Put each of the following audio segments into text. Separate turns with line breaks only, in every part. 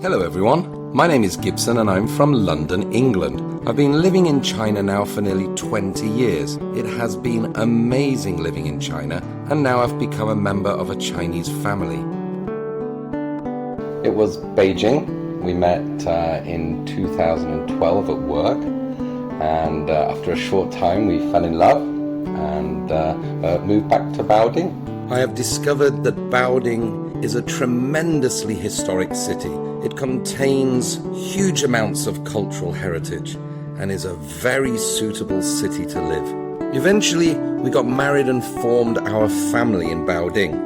Hello everyone, my name is Gibson and I'm from London, England. I've been living in China now for nearly 20 years. It has been amazing living in China, and now I've become a member of a Chinese family. It was Beijing. We met in 2012 at work, and after a short time we fell in love and moved back to Baoding. I have discovered that Baoding is a tremendously historic city. It contains huge amounts of cultural heritage and is a very suitable city to live. Eventually, we got married and formed our family in Baoding.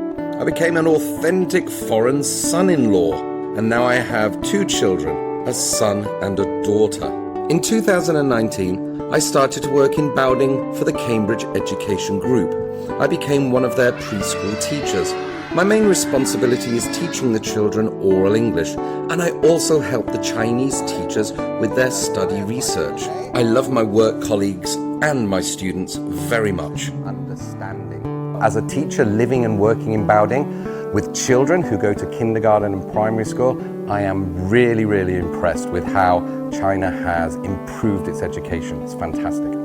I became an authentic foreign son-in-law, and now I have 2 children, a son and a daughter. In 2019, I started to work in Baoding for the Cambridge Education Group. I became one of their preschool teachers. My main responsibility is teaching the children oral English, and I also help the Chinese teachers with their study research. I love my work colleagues and my students very much. Understanding. As a teacher living and working in Baoding with children who go to kindergarten and primary school, I am really, really impressed with how China has improved its education. It's fantastic.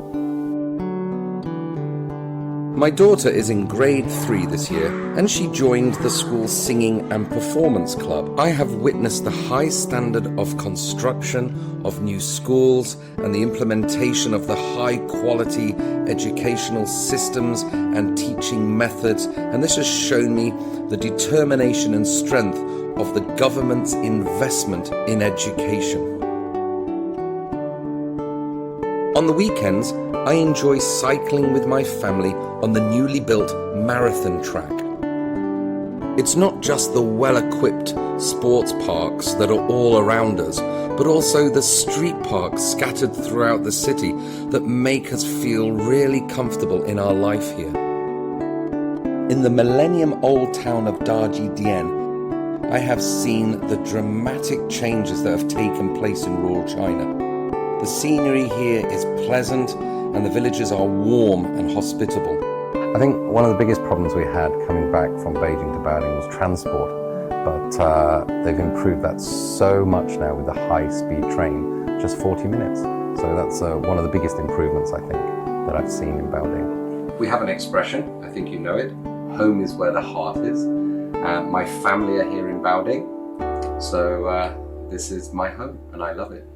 My daughter is in grade 3 this year, and she joined the school's singing and performance club. I have witnessed the high standard of construction of new schools and the implementation of the high-quality educational systems and teaching methods, and this has shown me the determination and strength of the government's investment in education. On the weekends, I enjoy cycling with my family on the newly built marathon track. It's not just the well-equipped sports parks that are all around us, but also the street parks scattered throughout the city that make us feel really comfortable in our life here. In the millennium-old town of Darjidian, I have seen the dramatic changes that have taken place in rural China. The scenery here is pleasant and the villages are warm and hospitable. I think one of the biggest problems we had coming back from Beijing to Baoding was transport, but they've improved that so much now with the high-speed train, just 40 minutes. So that's one of the biggest improvements, I think, that I've seen in Baoding. We have an expression, I think you know it, home is where the heart is. My family are here in Baoding, so this is my home and I love it.